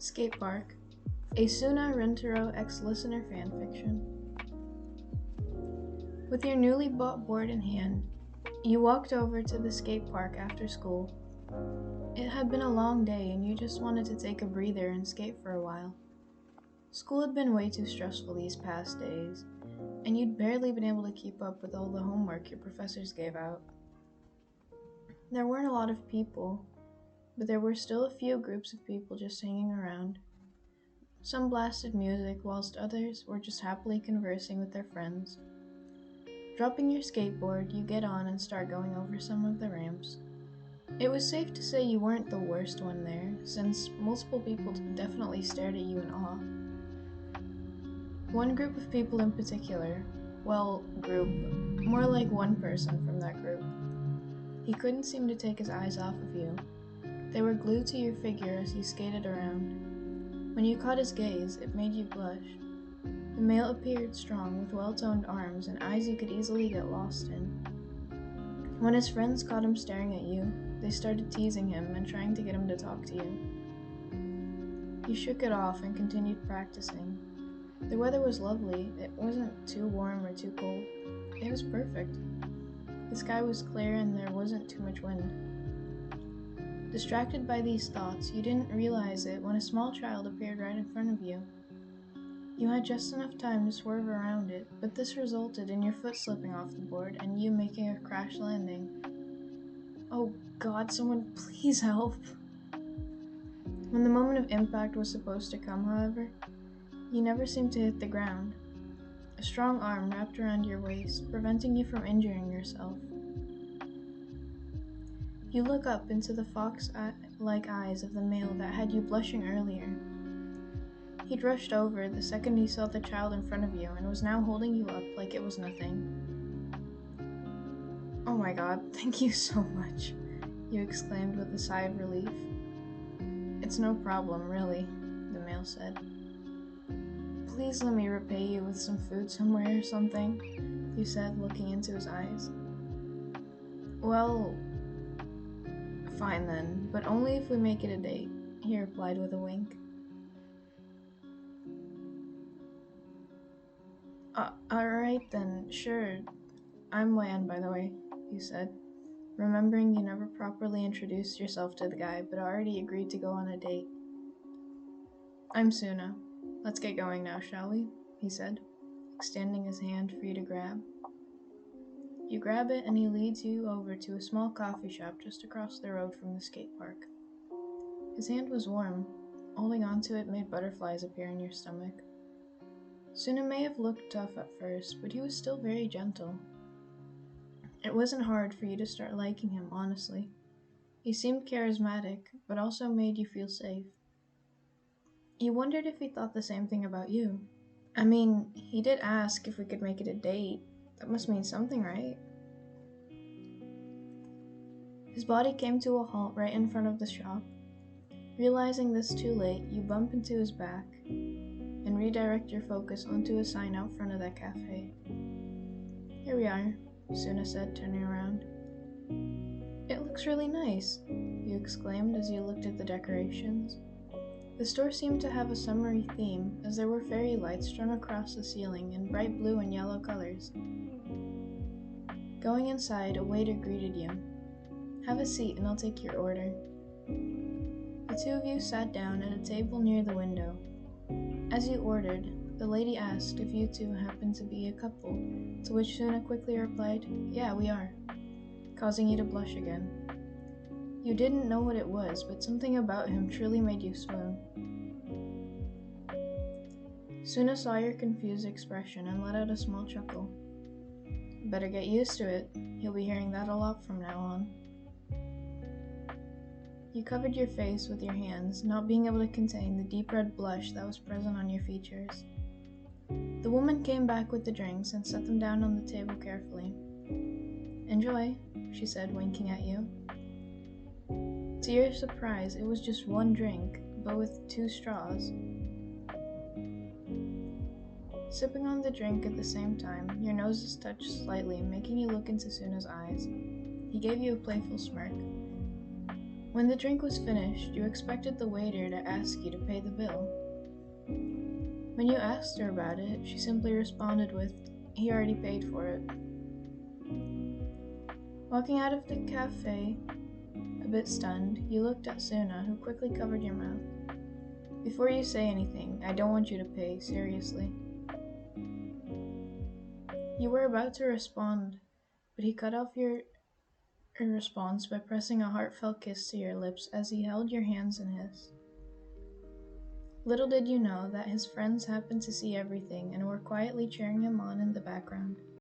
Skate Park, a Suna Rintarou ex-listener fanfiction. With your newly bought board in hand, you walked over to the skate park after school. It had been a long day and you just wanted to take a breather and skate for a while. School had been way too stressful these past days, and you'd barely been able to keep up with all the homework your professors gave out. There weren't a lot of people, but there were still a few groups of people just hanging around. Some blasted music, whilst others were just happily conversing with their friends. Dropping your skateboard, you get on and start going over some of the ramps. It was safe to say you weren't the worst one there, since multiple people definitely stared at you in awe. One group of people in particular, more like one person from that group. He couldn't seem to take his eyes off of you. They were glued to your figure as you skated around. When you caught his gaze, it made you blush. The male appeared strong with well-toned arms and eyes you could easily get lost in. When his friends caught him staring at you, they started teasing him and trying to get him to talk to you. You shook it off and continued practicing. The weather was lovely. It wasn't too warm or too cold. It was perfect. The sky was clear and there wasn't too much wind. Distracted by these thoughts, you didn't realize it when a small child appeared right in front of you. You had just enough time to swerve around it, but this resulted in your foot slipping off the board and you making a crash landing. Oh God, someone please help. When the moment of impact was supposed to come, however, you never seemed to hit the ground. A strong arm wrapped around your waist, preventing you from injuring yourself. You look up into the fox-like eyes of the male that had you blushing earlier. He'd rushed over the second he saw the child in front of you and was now holding you up like it was nothing. "Oh my God, thank you so much," you exclaimed with a sigh of relief. "It's no problem, really," the male said. "Please let me repay you with some food somewhere or something," you said, looking into his eyes. "Well, fine then, but only if we make it a date," he replied with a wink. Alright then, sure. I'm Lan, by the way," you said, remembering you never properly introduced yourself to the guy, but already agreed to go on a date. "I'm Suna. Let's get going now, shall we?" he said, extending his hand for you to grab. You grab it and he leads you over to a small coffee shop just across the road from the skate park. His hand was warm. Holding onto it made butterflies appear in your stomach. Suna may have looked tough at first, but he was still very gentle. It wasn't hard for you to start liking him, honestly. He seemed charismatic, but also made you feel safe. You wondered if he thought the same thing about you. I mean, he did ask if we could make it a date. That must mean something, right? His body came to a halt right in front of the shop. Realizing this too late, you bump into his back and redirect your focus onto a sign out front of that cafe. "Here we are," Suna said, turning around. "It looks really nice," you exclaimed as you looked at the decorations. The store seemed to have a summery theme, as there were fairy lights strung across the ceiling in bright blue and yellow colors. Going inside, a waiter greeted you. "Have a seat and I'll take your order." The two of you sat down at a table near the window. As you ordered, the lady asked if you two happened to be a couple, to which Suna quickly replied, "Yeah, we are," causing you to blush again. You didn't know what it was, but something about him truly made you swoon. Suna saw your confused expression and let out a small chuckle. "Better get used to it. You'll be hearing that a lot from now on." You covered your face with your hands, not being able to contain the deep red blush that was present on your features. The woman came back with the drinks and set them down on the table carefully. "Enjoy," she said, winking at you. To your surprise, it was just one drink, but with 2 straws. Sipping on the drink at the same time, your noses touched slightly, making you look into Suna's eyes. He gave you a playful smirk. When the drink was finished, you expected the waiter to ask you to pay the bill. When you asked her about it, she simply responded with, "He already paid for it." Walking out of the cafe, a bit stunned, you looked at Suna, who quickly covered your mouth. "Before you say anything, I don't want you to pay, seriously." You were about to respond, but he cut off your response by pressing a heartfelt kiss to your lips as he held your hands in his. Little did you know that his friends happened to see everything and were quietly cheering him on in the background.